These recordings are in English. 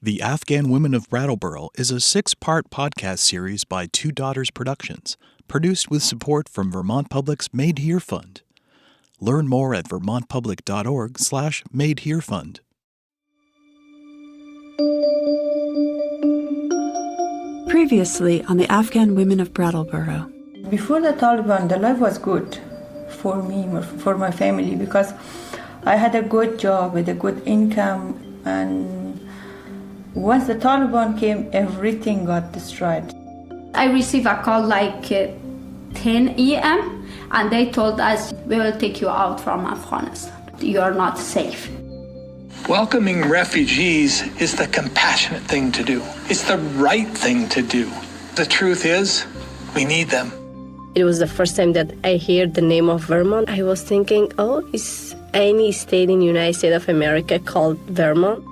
The Afghan Women of Brattleboro is a 6-part podcast series by Two Daughters Productions, produced with support from Vermont Public's Made Here Fund. Learn more at vermontpublic.org/madeherefund. Previously on the Afghan Women of Brattleboro. Before the Taliban, the life was good for me, for my family, because I had a good job with a good income, and once the Taliban came, everything got destroyed. I received a call like 10 a.m. and they told us, we will take you out from Afghanistan. You are not safe. Welcoming refugees is the compassionate thing to do. It's the right thing to do. The truth is, we need them. It was the first time that I heard the name of Vermont. I was thinking, is any state in the United States of America called Vermont?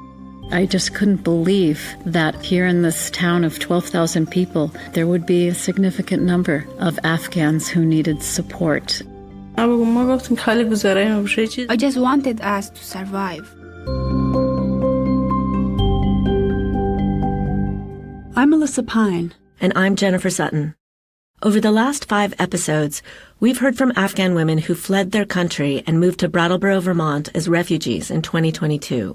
I just couldn't believe that here in this town of 12,000 people, there would be a significant number of Afghans who needed support. I just wanted us to survive. I'm Melissa Pine. And I'm Jennifer Sutton. Over the last 5 episodes, we've heard from Afghan women who fled their country and moved to Brattleboro, Vermont as refugees in 2022.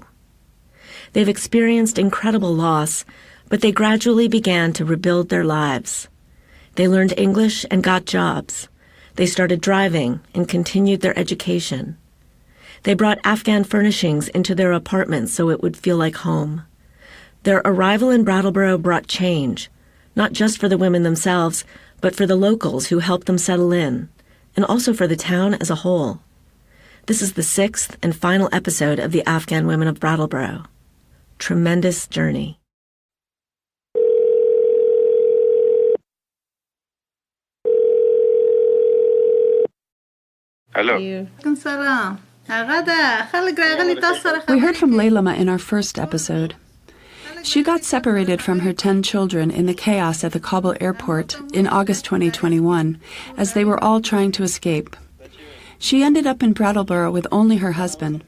They've experienced incredible loss, but they gradually began to rebuild their lives. They learned English and got jobs. They started driving and continued their education. They brought Afghan furnishings into their apartments so it would feel like home. Their arrival in Brattleboro brought change, not just for the women themselves, but for the locals who helped them settle in, and also for the town as a whole. This is the 6th and final episode of the Afghan Women of Brattleboro. Tremendous journey. Hello. We heard from Laylama in our first episode. She got separated from her 10 children in the chaos at the Kabul airport in August 2021 as they were all trying to escape. She ended up in Brattleboro with only her husband.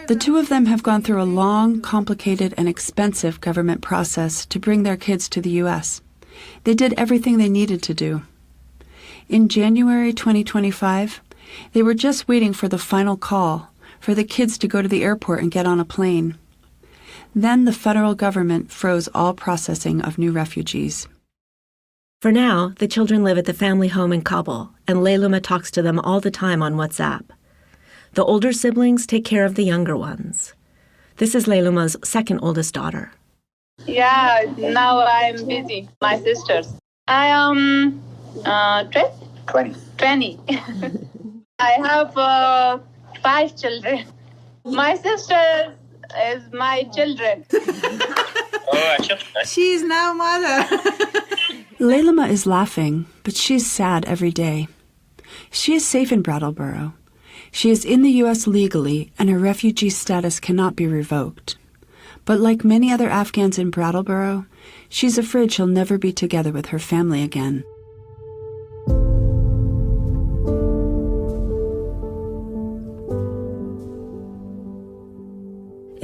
The two of them have gone through a long, complicated, and expensive government process to bring their kids to the U.S. They did everything they needed to do. In January 2025, they were just waiting for the final call for the kids to go to the airport and get on a plane. Then the federal government froze all processing of new refugees. For now, the children live at the family home in Kabul, and Layluma talks to them all the time on WhatsApp. The older siblings take care of the younger ones. This is Layluma's second oldest daughter. Yeah, now I'm busy. My sisters. I am 20. I have 5 children. My sister is my children. She's now mother. Layluma is laughing, but she's sad every day. She is safe in Brattleboro. She is in the U.S. legally, and her refugee status cannot be revoked. But like many other Afghans in Brattleboro, she's afraid she'll never be together with her family again.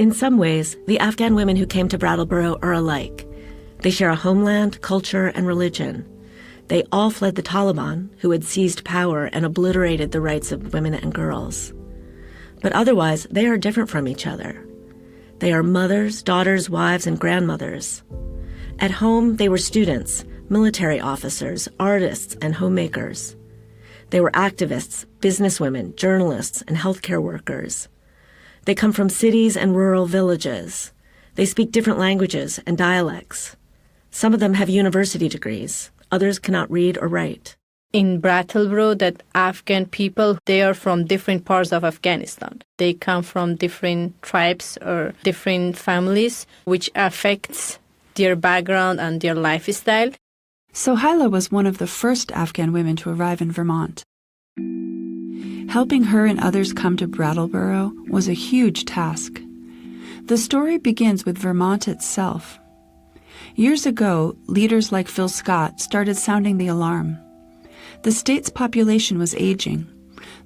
In some ways, the Afghan women who came to Brattleboro are alike. They share a homeland, culture, and religion. They all fled the Taliban, who had seized power and obliterated the rights of women and girls. But otherwise, they are different from each other. They are mothers, daughters, wives, and grandmothers. At home, they were students, military officers, artists, and homemakers. They were activists, businesswomen, journalists, and healthcare workers. They come from cities and rural villages. They speak different languages and dialects. Some of them have university degrees. Others cannot read or write. In Brattleboro, that Afghan people, they are from different parts of Afghanistan. They come from different tribes or different families, which affects their background and their lifestyle. Sohaila was one of the first Afghan women to arrive in Vermont. Helping her and others come to Brattleboro was a huge task. The story begins with Vermont itself. Years ago, leaders like Phil Scott started sounding the alarm. The state's population was aging,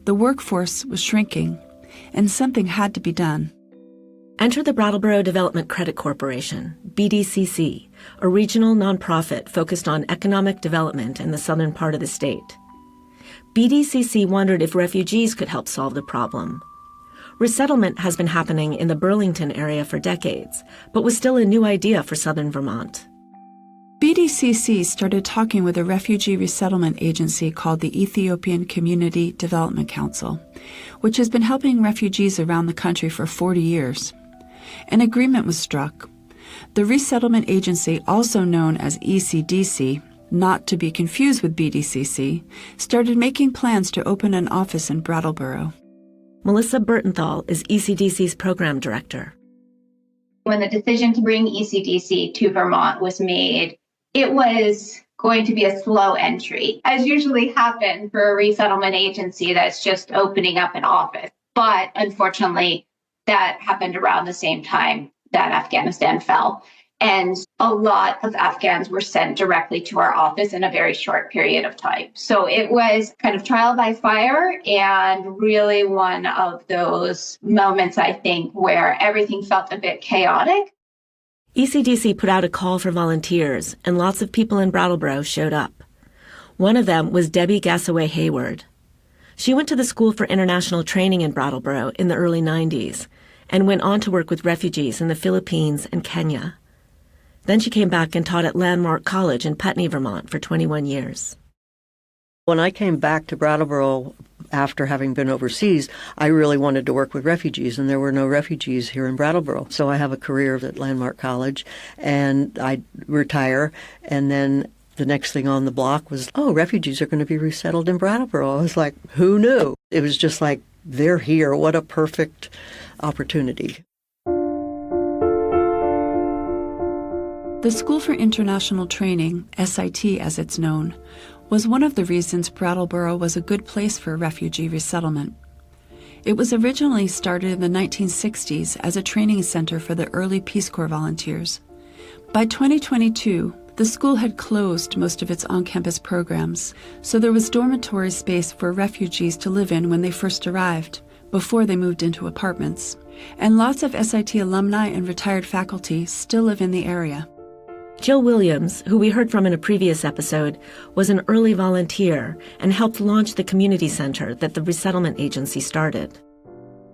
the workforce was shrinking, and something had to be done. Enter the Brattleboro Development Credit Corporation, BDCC, a regional nonprofit focused on economic development in the southern part of the state. BDCC wondered if refugees could help solve the problem. Resettlement has been happening in the Burlington area for decades, but was still a new idea for southern Vermont. BDCC started talking with a refugee resettlement agency called the Ethiopian Community Development Council, which has been helping refugees around the country for 40 years. An agreement was struck. The resettlement agency, also known as ECDC, not to be confused with BDCC, started making plans to open an office in Brattleboro. Melissa Bertenthal is ECDC's program director. When the decision to bring ECDC to Vermont was made, it was going to be a slow entry, as usually happens for a resettlement agency that's just opening up an office. But unfortunately, that happened around the same time that Afghanistan fell. And a lot of Afghans were sent directly to our office in a very short period of time. So it was kind of trial by fire and really one of those moments, I think, where everything felt a bit chaotic. ECDC put out a call for volunteers, and lots of people in Brattleboro showed up. One of them was Debbie Gassaway Hayward. She went to the School for International Training in Brattleboro in the early 90s and went on to work with refugees in the Philippines and Kenya. Then she came back and taught at Landmark College in Putney, Vermont for 21 years. When I came back to Brattleboro after having been overseas, I really wanted to work with refugees, and there were no refugees here in Brattleboro. So I have a career at Landmark College, and I retire, and then the next thing on the block was, oh, refugees are going to be resettled in Brattleboro. I was like, who knew? It was just like, they're here. What a perfect opportunity. The School for International Training, SIT as it's known, was one of the reasons Brattleboro was a good place for refugee resettlement. It was originally started in the 1960s as a training center for the early Peace Corps volunteers. By 2022, the school had closed most of its on-campus programs, so there was dormitory space for refugees to live in when they first arrived, before they moved into apartments. And lots of SIT alumni and retired faculty still live in the area. Jill Williams, who we heard from in a previous episode, was an early volunteer and helped launch the community center that the resettlement agency started.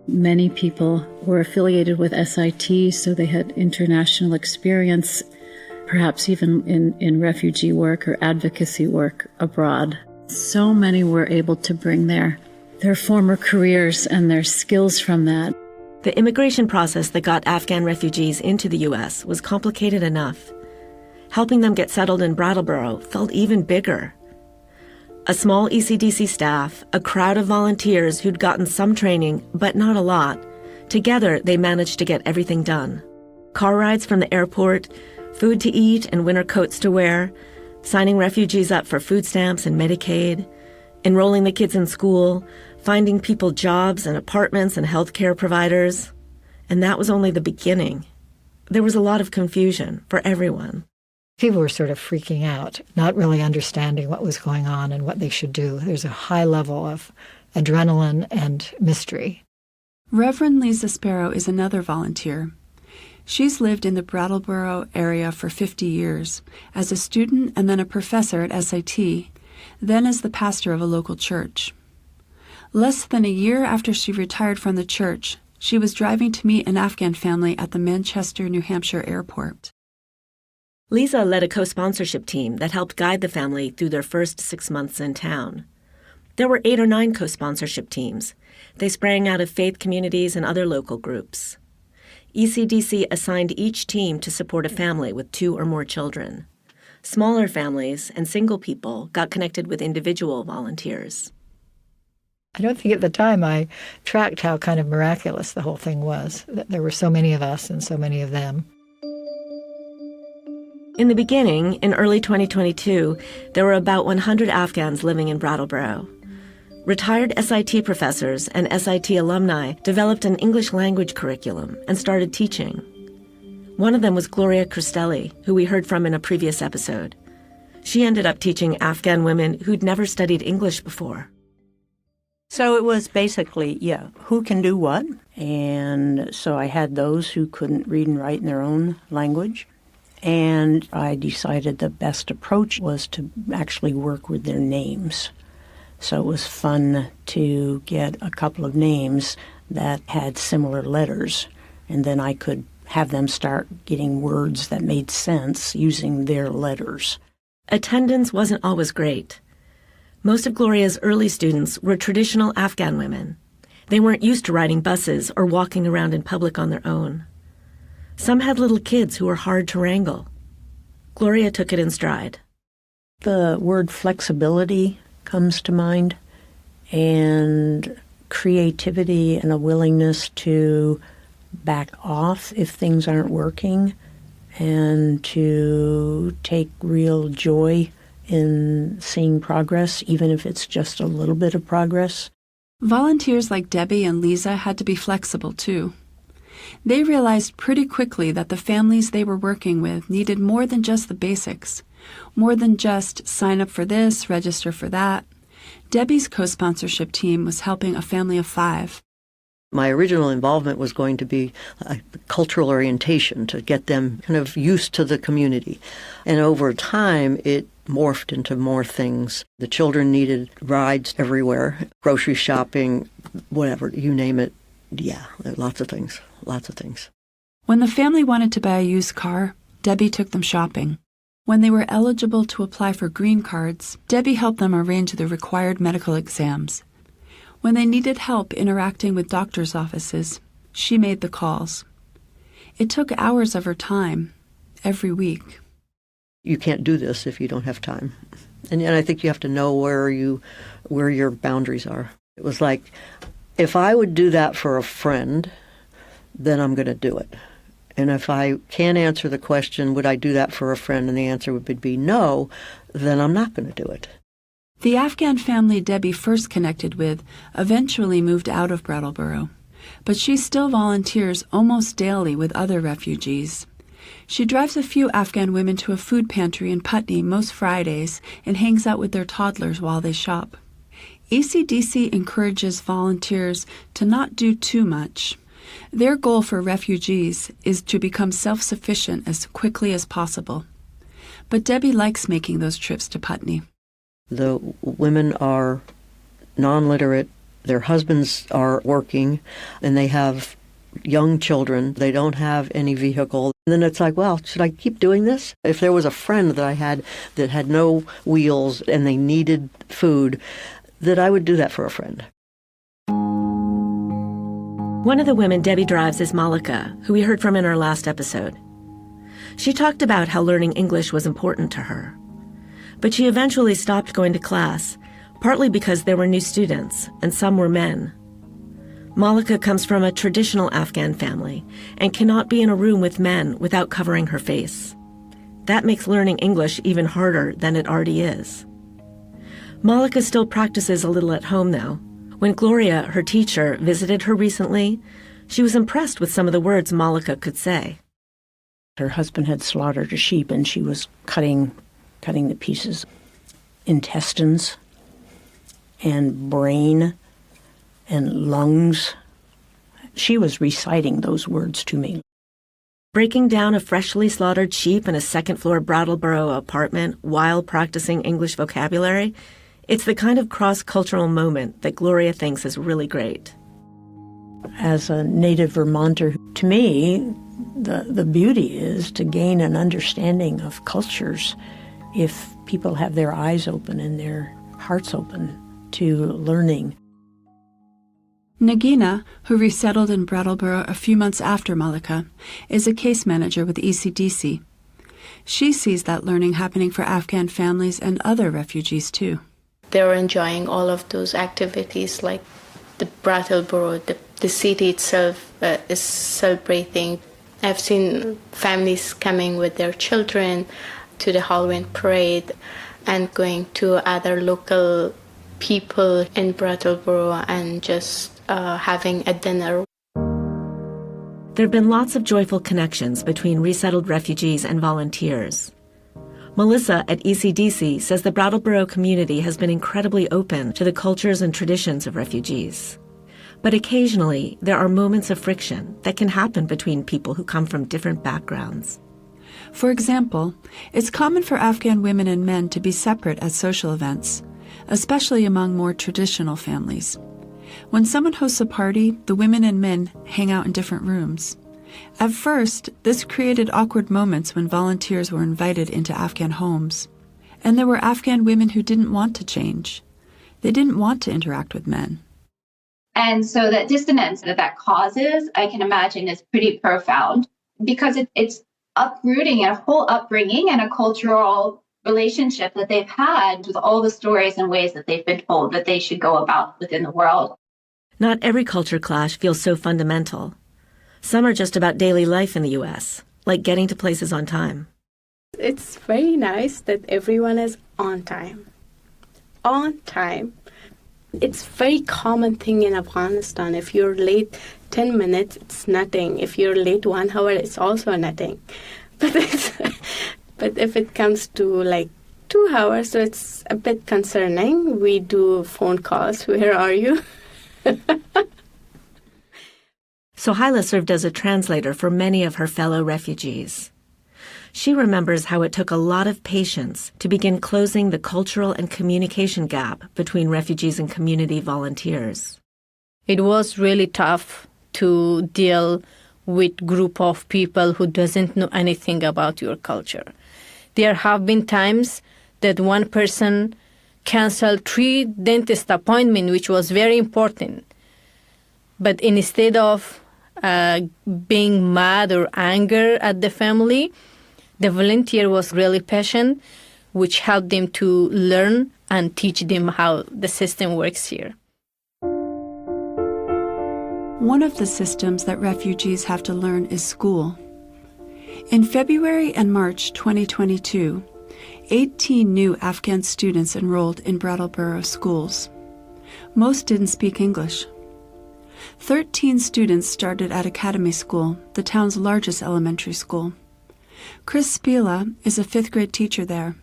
Many people were affiliated with SIT, so they had international experience, perhaps even in refugee work or advocacy work abroad. So many were able to bring their former careers and their skills from that. The immigration process that got Afghan refugees into the U.S. was complicated enough. Helping them get settled in Brattleboro felt even bigger. A small ECDC staff, a crowd of volunteers who'd gotten some training, but not a lot. Together, they managed to get everything done. Car rides from the airport, food to eat and winter coats to wear, signing refugees up for food stamps and Medicaid, enrolling the kids in school, finding people jobs and apartments and health care providers. And that was only the beginning. There was a lot of confusion for everyone. People were sort of freaking out, not really understanding what was going on and what they should do. There's a high level of adrenaline and mystery. Reverend Lisa Sparrow is another volunteer. She's lived in the Brattleboro area for 50 years, as a student and then a professor at SIT, then as the pastor of a local church. Less than a year after she retired from the church, she was driving to meet an Afghan family at the Manchester, New Hampshire airport. Lisa led a co-sponsorship team that helped guide the family through their first 6 months in town. There were 8 or 9 co-sponsorship teams. They sprang out of faith communities and other local groups. ECDC assigned each team to support a family with 2 or more children. Smaller families and single people got connected with individual volunteers. I don't think at the time I tracked how kind of miraculous the whole thing was, that there were so many of us and so many of them. In the beginning, in early 2022, there were about 100 Afghans living in Brattleboro. Retired SIT professors and SIT alumni developed an English language curriculum and started teaching. One of them was Gloria Cristelli, who we heard from in a previous episode. She ended up teaching Afghan women who'd never studied English before. So it was basically, who can do what? And so I had those who couldn't read and write in their own language. And I decided the best approach was to actually work with their names. So it was fun to get a couple of names that had similar letters, and then I could have them start getting words that made sense using their letters. Attendance wasn't always great. Most of Gloria's early students were traditional Afghan women. They weren't used to riding buses or walking around in public on their own. Some had little kids who were hard to wrangle. Gloria took it in stride. The word flexibility comes to mind, and creativity and a willingness to back off if things aren't working, and to take real joy in seeing progress, even if it's just a little bit of progress. Volunteers like Debbie and Lisa had to be flexible, too. They realized pretty quickly that the families they were working with needed more than just the basics, more than just sign up for this, register for that. Debbie's co-sponsorship team was helping a family of 5. My original involvement was going to be a cultural orientation to get them kind of used to the community. And over time, it morphed into more things. The children needed rides everywhere, grocery shopping, whatever, you name it. Yeah, lots of things. When the family wanted to buy a used car, Debbie took them shopping. When they were eligible to apply for green cards, Debbie helped them arrange the required medical exams. When they needed help interacting with doctors' offices, she made the calls. It took hours of her time, every week. You can't do this if you don't have time. And I think you have to know where your boundaries are. It was like, if I would do that for a friend, then I'm going to do it. And if I can't answer the question, would I do that for a friend, and the answer would be no, then I'm not going to do it. The Afghan family Debbie first connected with eventually moved out of Brattleboro, but she still volunteers almost daily with other refugees. She drives a few Afghan women to a food pantry in Putney most Fridays and hangs out with their toddlers while they shop. ACDC encourages volunteers to not do too much. Their goal for refugees is to become self-sufficient as quickly as possible. But Debbie likes making those trips to Putney. The women are non-literate, their husbands are working, and they have young children. They don't have any vehicle. And then it's like, well, should I keep doing this? If there was a friend that I had that had no wheels and they needed food, that I would do that for a friend. One of the women Debbie drives is Malika, who we heard from in our last episode. She talked about how learning English was important to her. But she eventually stopped going to class, partly because there were new students, and some were men. Malika comes from a traditional Afghan family and cannot be in a room with men without covering her face. That makes learning English even harder than it already is. Malika still practices a little at home, though. When Gloria, her teacher, visited her recently, she was impressed with some of the words Malika could say. Her husband had slaughtered a sheep, and she was cutting the pieces, intestines and brain and lungs. She was reciting those words to me. Breaking down a freshly slaughtered sheep in a second-floor Brattleboro apartment while practicing English vocabulary, it's the kind of cross-cultural moment that Gloria thinks is really great. As a native Vermonter, to me, the beauty is to gain an understanding of cultures if people have their eyes open and their hearts open to learning. Nagina, who resettled in Brattleboro a few months after Malika, is a case manager with ECDC. She sees that learning happening for Afghan families and other refugees, too. They're enjoying all of those activities, like the Brattleboro, the city itself is celebrating. I've seen families coming with their children to the Halloween parade and going to other local people in Brattleboro and just having a dinner. There have been lots of joyful connections between resettled refugees and volunteers. Melissa at ECDC says the Brattleboro community has been incredibly open to the cultures and traditions of refugees. But occasionally, there are moments of friction that can happen between people who come from different backgrounds. For example, it's common for Afghan women and men to be separate at social events, especially among more traditional families. When someone hosts a party, the women and men hang out in different rooms. At first, this created awkward moments when volunteers were invited into Afghan homes. And there were Afghan women who didn't want to change. They didn't want to interact with men. And so that dissonance that causes, I can imagine, is pretty profound because it's uprooting a whole upbringing and a cultural relationship that they've had with all the stories and ways that they've been told that they should go about within the world. Not every culture clash feels so fundamental. Some are just about daily life in the U.S., like getting to places on time. It's very nice that everyone is on time. On time. It's a very common thing in Afghanistan. If you're late 10 minutes, it's nothing. If you're late 1 hour, it's also nothing. But if it comes to like 2 hours, so it's a bit concerning. We do phone calls. Where are you? Sohaila served as a translator for many of her fellow refugees. She remembers how it took a lot of patience to begin closing the cultural and communication gap between refugees and community volunteers. It was really tough to deal with group of people who doesn't know anything about your culture. There have been times that one person canceled 3 dentist appointments, which was very important. But instead of being mad or anger at the family, the volunteer was really patient, which helped them to learn and teach them how the system works here. One of the systems that refugees have to learn is school. In February and March 2022, 18 new Afghan students enrolled in Brattleboro schools. Most didn't speak English. 13 students started at Academy School, the town's largest elementary school. Chris Spila is a 5th grade teacher there,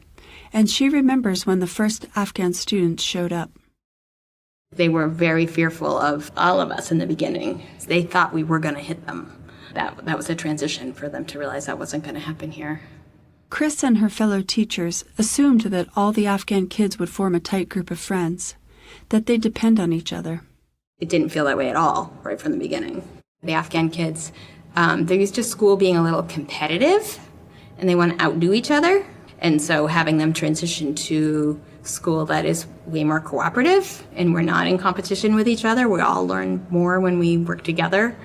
and she remembers when the first Afghan students showed up. They were very fearful of all of us in the beginning. They thought we were going to hit them. That was a transition for them to realize that wasn't going to happen here. Chris and her fellow teachers assumed that all the Afghan kids would form a tight group of friends, that they'd depend on each other. It didn't feel that way at all, right from the beginning. The Afghan kids, they're used to school being a little competitive, and they want to outdo each other. And so having them transition to school that is way more cooperative, and we're not in competition with each other. We all learn more when we work together.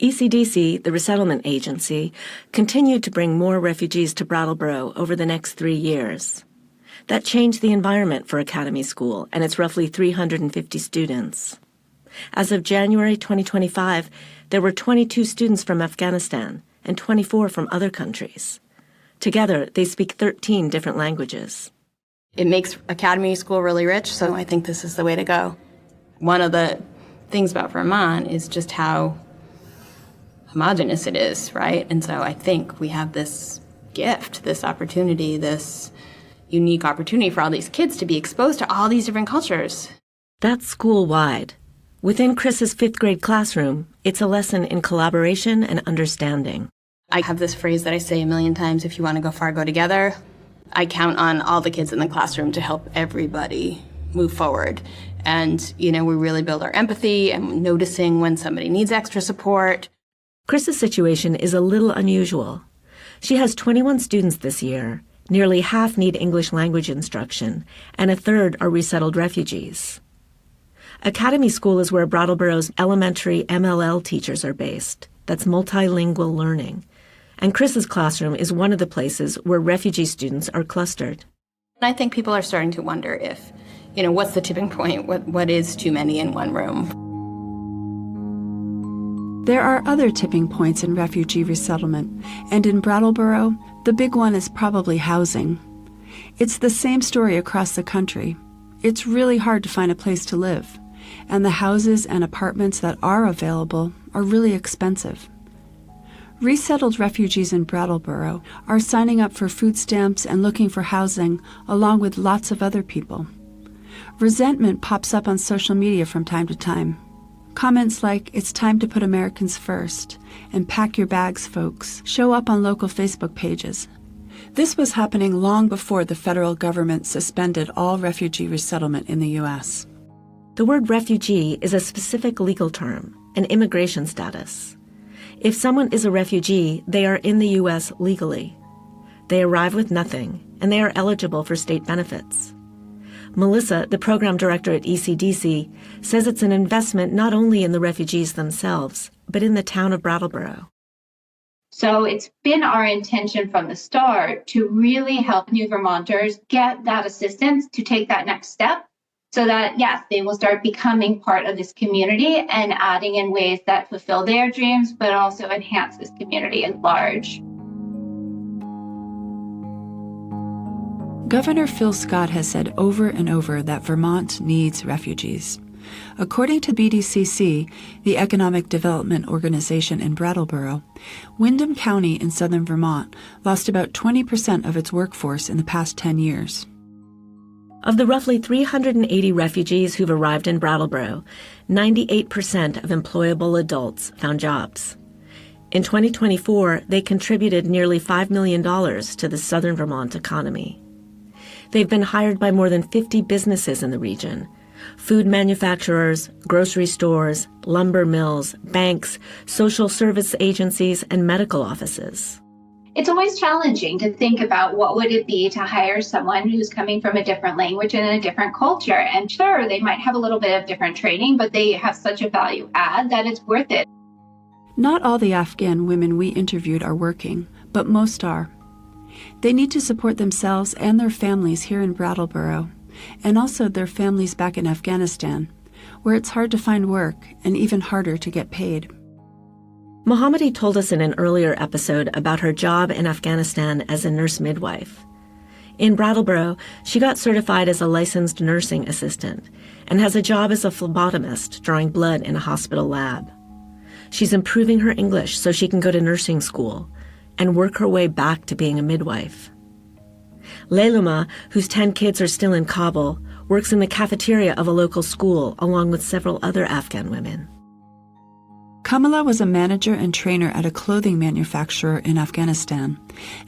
ECDC, the resettlement agency, continued to bring more refugees to Brattleboro over the next 3 years. That changed the environment for Academy School and its roughly 350 students. As of January 2025, there were 22 students from Afghanistan and 24 from other countries. Together, they speak 13 different languages. It makes Academy School really rich, so I think this is the way to go. One of the things about Vermont is just how homogenous it is, right? And so I think we have this gift, this opportunity, this unique opportunity for all these kids to be exposed to all these different cultures. That's school-wide. Within Chris's 5th grade classroom, it's a lesson in collaboration and understanding. I have this phrase that I say a million times, if you want to go far, go together. I count on all the kids in the classroom to help everybody move forward. And, we really build our empathy and noticing when somebody needs extra support. Chris's situation is a little unusual. She has 21 students this year. Nearly half need English language instruction, and a third are resettled refugees. Academy School is where Brattleboro's elementary MLL teachers are based. That's multilingual learning. And Chris's classroom is one of the places where refugee students are clustered. I think people are starting to wonder if, what's the tipping point? What is too many in one room? There are other tipping points in refugee resettlement, and in Brattleboro, the big one is probably housing. It's the same story across the country. It's really hard to find a place to live, and the houses and apartments that are available are really expensive. Resettled refugees in Brattleboro are signing up for food stamps and looking for housing, along with lots of other people. Resentment pops up on social media from time to time. Comments like, "It's time to put Americans first," and "Pack your bags, folks," show up on local Facebook pages. This was happening long before the federal government suspended all refugee resettlement in the U.S. The word refugee is a specific legal term, an immigration status. If someone is a refugee, they are in the U.S. legally. They arrive with nothing, and they are eligible for state benefits. Melissa, the program director at ECDC, says it's an investment not only in the refugees themselves, but in the town of Brattleboro. So it's been our intention from the start to really help new Vermonters get that assistance to take that next step so that, yes, they will start becoming part of this community and adding in ways that fulfill their dreams, but also enhance this community at large. Governor Phil Scott has said over and over that Vermont needs refugees. According to BDCC, the Economic Development Organization in Brattleboro, Windham County in southern Vermont lost about 20% of its workforce in the past 10 years. Of the roughly 380 refugees who've arrived in Brattleboro, 98% of employable adults found jobs. In 2024, they contributed nearly $5 million to the southern Vermont economy. They've been hired by more than 50 businesses in the region: food manufacturers, grocery stores, lumber mills, banks, social service agencies, and medical offices. It's always challenging to think about what would it be to hire someone who's coming from a different language and a different culture. And sure, they might have a little bit of different training, but they have such a value add that it's worth it. Not all the Afghan women we interviewed are working, but most are. They need to support themselves and their families here in Brattleboro, and also their families back in Afghanistan, where it's hard to find work and even harder to get paid. Mohammadi told us in an earlier episode about her job in Afghanistan as a nurse midwife. In Brattleboro, she got certified as a licensed nursing assistant and has a job as a phlebotomist drawing blood in a hospital lab. She's improving her English so she can go to nursing school and work her way back to being a midwife. Leiluma, whose 10 kids are still in Kabul, works in the cafeteria of a local school along with several other Afghan women. Kamala was a manager and trainer at a clothing manufacturer in Afghanistan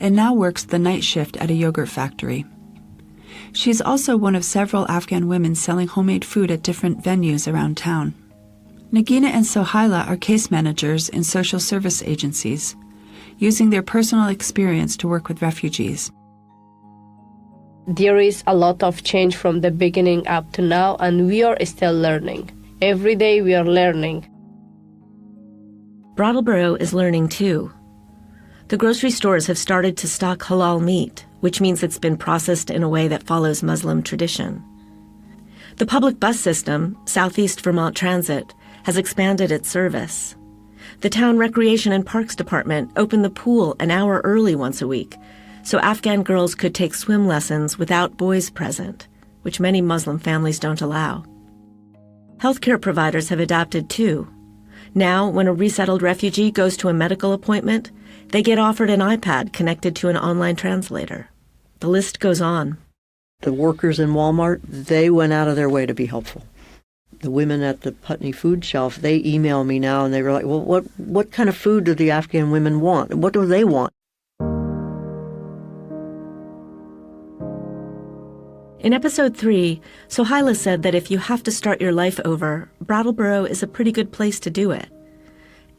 and now works the night shift at a yogurt factory. She's also one of several Afghan women selling homemade food at different venues around town. Nagina and Sohaila are case managers in social service agencies, using their personal experience to work with refugees. There is a lot of change from the beginning up to now, and we are still learning. Every day we are learning. Brattleboro is learning too. The grocery stores have started to stock halal meat, which means it's been processed in a way that follows Muslim tradition. The public bus system, Southeast Vermont Transit, has expanded its service. The town Recreation and Parks Department opened the pool an hour early once a week, so Afghan girls could take swim lessons without boys present, which many Muslim families don't allow. Healthcare providers have adapted too. Now, when a resettled refugee goes to a medical appointment, they get offered an iPad connected to an online translator. The list goes on. The workers in Walmart, they went out of their way to be helpful. The women at the Putney food shelf, they email me now and they were like, well, what kind of food do the Afghan women want? What do they want? In episode 3, Sohaila said that if you have to start your life over, Brattleboro is a pretty good place to do it.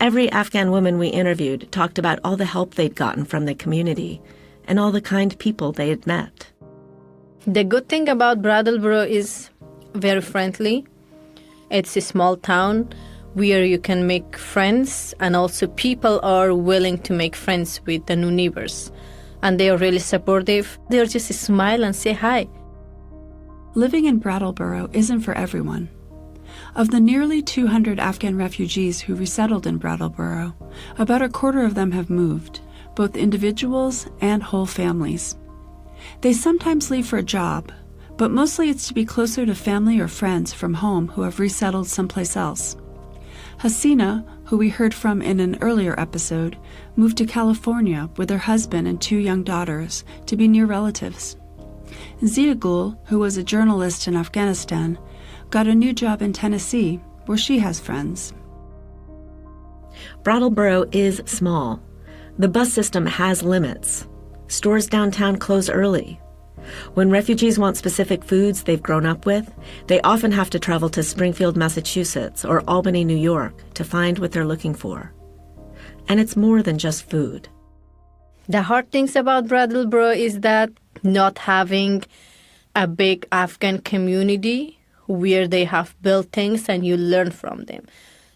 Every Afghan woman we interviewed talked about all the help they'd gotten from the community and all the kind people they had met. The good thing about Brattleboro is very friendly. It's a small town where you can make friends, and also people are willing to make friends with the new neighbors. And they are really supportive. They'll just smile and say hi. Living in Brattleboro isn't for everyone. Of the nearly 200 Afghan refugees who resettled in Brattleboro, about a quarter of them have moved, both individuals and whole families. They sometimes leave for a job, but mostly it's to be closer to family or friends from home who have resettled someplace else. Hasina, who we heard from in an earlier episode, moved to California with her husband and 2 young daughters to be near relatives. Ziagul, who was a journalist in Afghanistan, got a new job in Tennessee, where she has friends. Brattleboro is small. The bus system has limits. Stores downtown close early. When refugees want specific foods they've grown up with, they often have to travel to Springfield, Massachusetts, or Albany, New York, to find what they're looking for. And it's more than just food. The hard things about Brattleboro is that not having a big Afghan community where they have built things and you learn from them.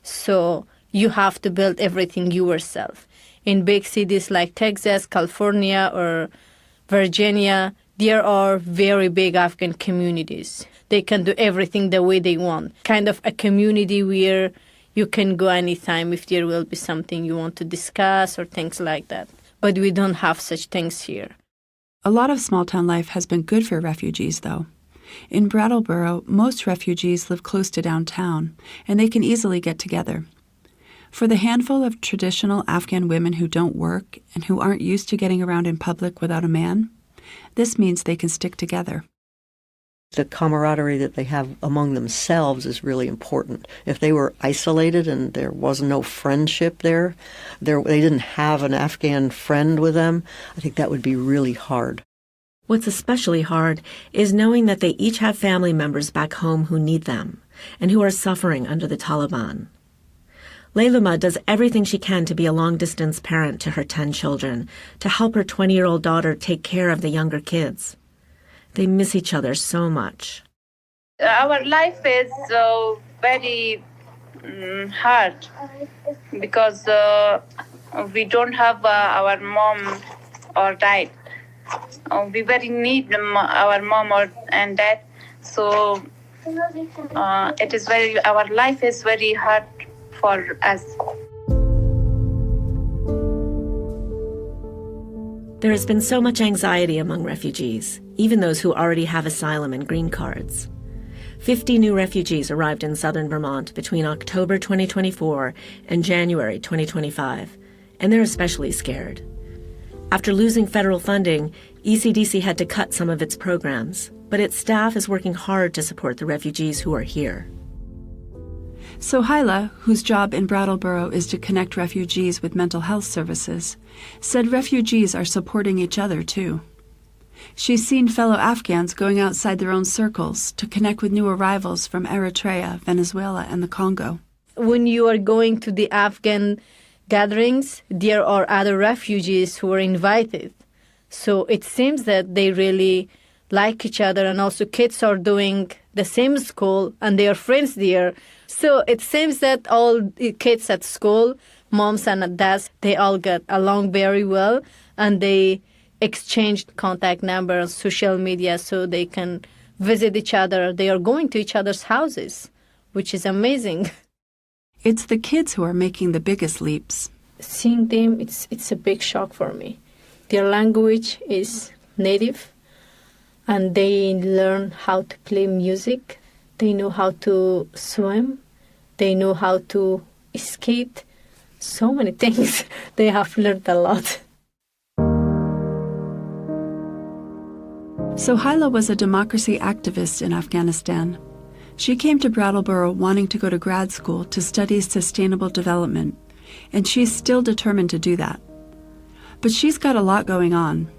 So you have to build everything yourself. In big cities like Texas, California, or Virginia, there are very big Afghan communities. They can do everything the way they want. Kind of a community where you can go anytime if there will be something you want to discuss or things like that. But we don't have such things here. A lot of small-town life has been good for refugees, though. In Brattleboro, most refugees live close to downtown, and they can easily get together. For the handful of traditional Afghan women who don't work and who aren't used to getting around in public without a man, this means they can stick together. The camaraderie that they have among themselves is really important. If they were isolated and there was no friendship there, they didn't have an Afghan friend with them, I think that would be really hard. What's especially hard is knowing that they each have family members back home who need them and who are suffering under the Taliban. Layluma does everything she can to be a long-distance parent to her 10 children, to help her 20-year-old daughter take care of the younger kids. They miss each other so much. Our life is very hard because we don't have our mom or dad. We very need our mom and dad. So our life is very hard for us. There has been so much anxiety among refugees, even those who already have asylum and green cards. 50 new refugees arrived in southern Vermont between October 2024 and January 2025, and they're especially scared. After losing federal funding, ECDC had to cut some of its programs, but its staff is working hard to support the refugees who are here. Sohaila, whose job in Brattleboro is to connect refugees with mental health services, said refugees are supporting each other too. She's seen fellow Afghans going outside their own circles to connect with new arrivals from Eritrea, Venezuela, and the Congo. When you are going to the Afghan gatherings, there are other refugees who are invited. So it seems that they really like each other, and also kids are doing the same school and they are friends there. So it seems that all the kids at school, moms and dads, they all get along very well, and they exchanged contact numbers on social media so they can visit each other. They are going to each other's houses, which is amazing. It's the kids who are making the biggest leaps. Seeing them, it's a big shock for me. Their language is native, and they learn how to play music. They know how to swim. They know how to skate. So many things. They have learned a lot. Sohaila was a democracy activist in Afghanistan. She came to Brattleboro wanting to go to grad school to study sustainable development, and she's still determined to do that. But she's got a lot going on.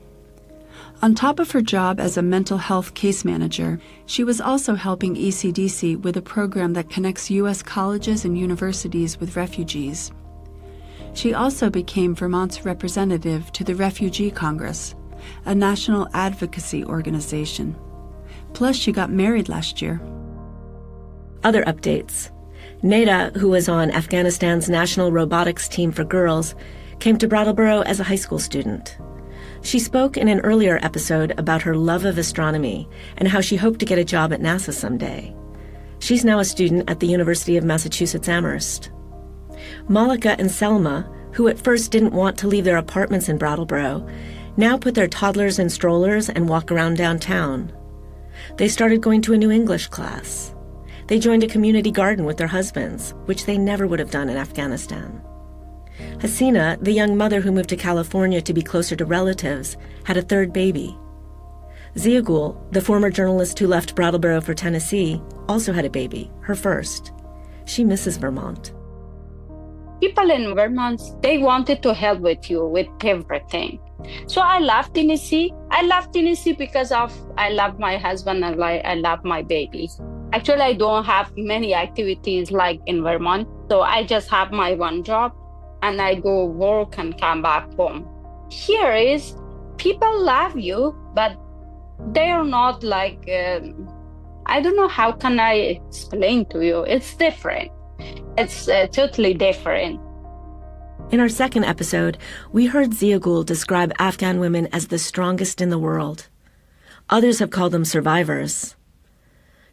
On top of her job as a mental health case manager, she was also helping ECDC with a program that connects U.S. colleges and universities with refugees. She also became Vermont's representative to the Refugee Congress, a national advocacy organization. Plus, she got married last year. Other updates. Neda, who was on Afghanistan's National Robotics Team for Girls, came to Brattleboro as a high school student. She spoke in an earlier episode about her love of astronomy and how she hoped to get a job at NASA someday. She's now a student at the University of Massachusetts Amherst. Malika and Selma, who at first didn't want to leave their apartments in Brattleboro, now put their toddlers in strollers and walk around downtown. They started going to a new English class. They joined a community garden with their husbands, which they never would have done in Afghanistan. Hasina, the young mother who moved to California to be closer to relatives, had a third baby. Ziagul, the former journalist who left Brattleboro for Tennessee, also had a baby, her first. She misses Vermont. People in Vermont, they wanted to help with you with everything. So I love Tennessee. I love Tennessee because I love my husband and I love my baby. Actually, I don't have many activities like in Vermont. So I just have my one job and I go work and come back home. Here is people love you, but they are not like, I don't know how can I explain to you. It's different. It's totally different. In our second episode, we heard Ziagul describe Afghan women as the strongest in the world. Others have called them survivors.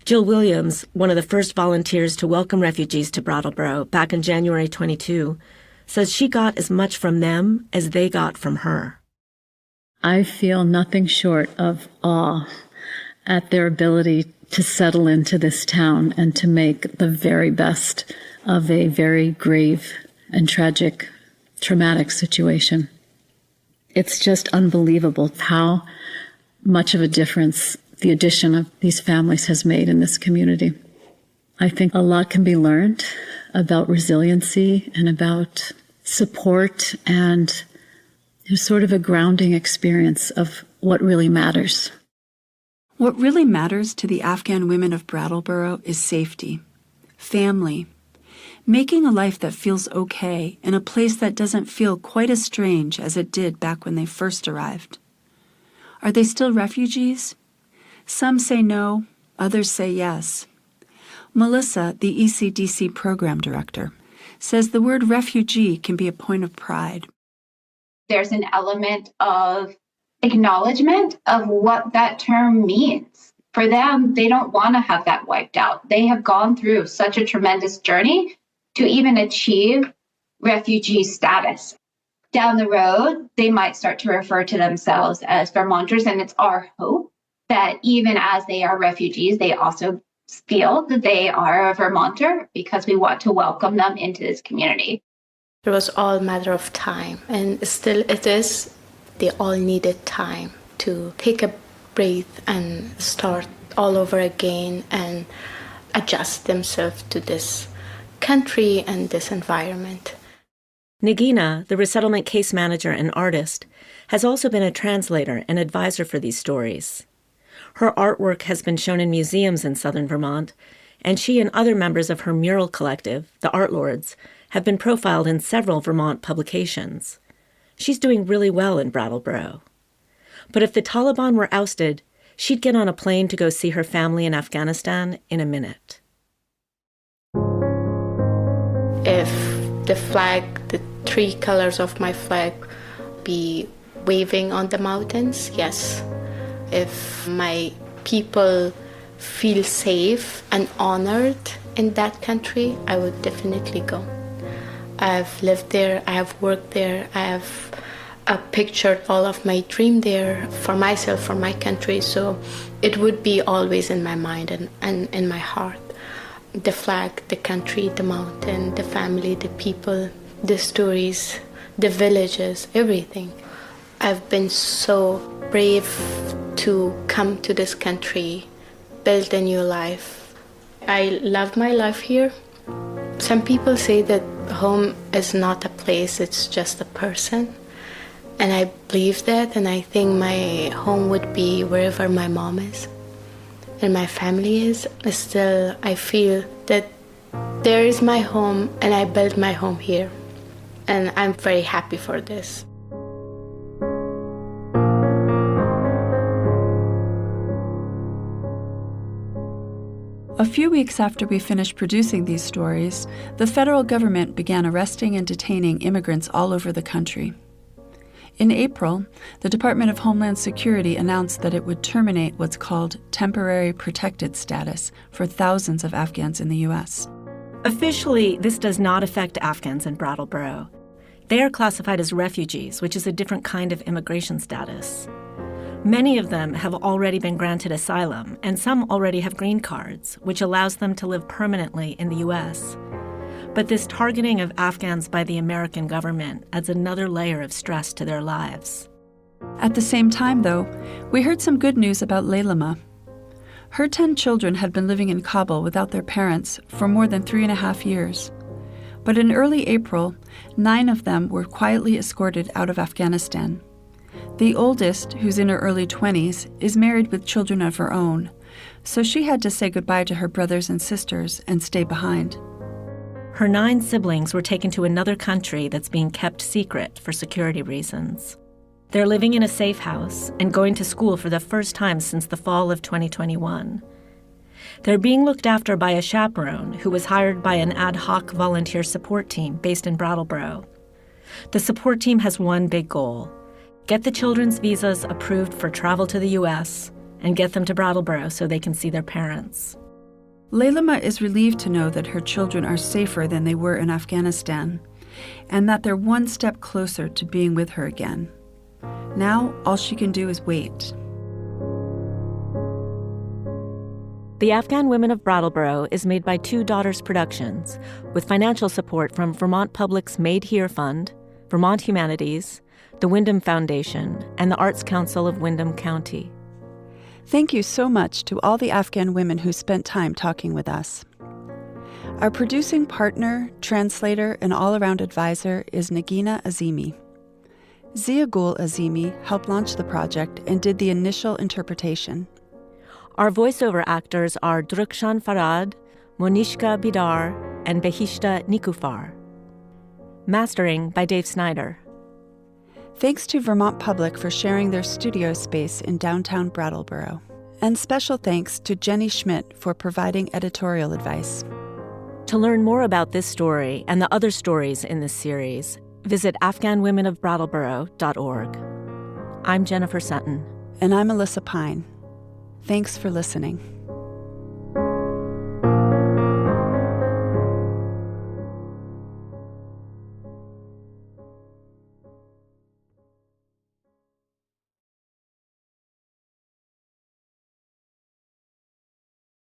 Jill Williams, one of the first volunteers to welcome refugees to Brattleboro back in January 22, says she got as much from them as they got from her. I feel nothing short of awe at their ability to settle into this town and to make the very best of a very grave and traumatic situation. It's just unbelievable how much of a difference the addition of these families has made in this community. I think a lot can be learned about resiliency and about support and sort of a grounding experience of what really matters. What really matters to the Afghan women of Brattleboro is safety, family, making a life that feels okay in a place that doesn't feel quite as strange as it did back when they first arrived. Are they still refugees? Some say no, others say yes. Melissa, the ECDC program director, says the word refugee can be a point of pride. There's an element of acknowledgement of what that term means. For them, they don't want to have that wiped out. They have gone through such a tremendous journey to even achieve refugee status. Down the road, they might start to refer to themselves as Vermonters, and it's our hope that even as they are refugees, they also feel that they are a Vermonter because we want to welcome them into this community. It was all a matter of time, and still it is. They all needed time to take a breath and start all over again and adjust themselves to this country and this environment. Nagina, the resettlement case manager and artist, has also been a translator and advisor for these stories. Her artwork has been shown in museums in southern Vermont, and she and other members of her mural collective, the Art Lords, have been profiled in several Vermont publications. She's doing really well in Brattleboro. But if the Taliban were ousted, she'd get on a plane to go see her family in Afghanistan in a minute. If the flag, the three colors of my flag, be waving on the mountains, yes. If my people feel safe and honored in that country, I would definitely go. I've lived there, I have worked there, I have pictured all of my dream there for myself, for my country, so it would be always in my mind and in my heart. The flag, the country, the mountain, the family, the people, the stories, the villages, everything. I've been so brave to come to this country, build a new life. I love my life here. Some people say that home is not a place, it's just a person. And I believe that, and I think my home would be wherever my mom is and my family is. Still, I feel that there is my home and I built my home here. And I'm very happy for this. A few weeks after we finished producing these stories, the federal government began arresting and detaining immigrants all over the country. In April, the Department of Homeland Security announced that it would terminate what's called temporary protected status for thousands of Afghans in the U.S. Officially, this does not affect Afghans in Brattleboro. They are classified as refugees, which is a different kind of immigration status. Many of them have already been granted asylum, and some already have green cards, which allows them to live permanently in the U.S. But this targeting of Afghans by the American government adds another layer of stress to their lives. At the same time, though, we heard some good news about Laylama. Her 10 children had been living in Kabul without their parents for more than 3.5 years. But in early April, 9 of them were quietly escorted out of Afghanistan. The oldest, who's in her early 20s, is married with children of her own, so she had to say goodbye to her brothers and sisters and stay behind. Her 9 siblings were taken to another country that's being kept secret for security reasons. They're living in a safe house and going to school for the first time since the fall of 2021. They're being looked after by a chaperone who was hired by an ad hoc volunteer support team based in Brattleboro. The support team has one big goal: get the children's visas approved for travel to the U.S. and get them to Brattleboro so they can see their parents. Laylama is relieved to know that her children are safer than they were in Afghanistan, and that they're one step closer to being with her again. Now, all she can do is wait. The Afghan Women of Brattleboro is made by Two Daughters Productions, with financial support from Vermont Public's Made Here Fund, Vermont Humanities, the Wyndham Foundation, and the Arts Council of Wyndham County. Thank you so much to all the Afghan women who spent time talking with us. Our producing partner, translator, and all-around advisor is Nagina Azimi. Zia Gul Azimi helped launch the project and did the initial interpretation. Our voiceover actors are Drukshan Farad, Monishka Bidar, and Behishta Nikufar. Mastering by Dave Snyder. Thanks to Vermont Public for sharing their studio space in downtown Brattleboro. And special thanks to Jenny Schmidt for providing editorial advice. To learn more about this story and the other stories in this series, visit AfghanWomenofBrattleboro.org. I'm Jennifer Sutton. And I'm Alyssa Pine. Thanks for listening.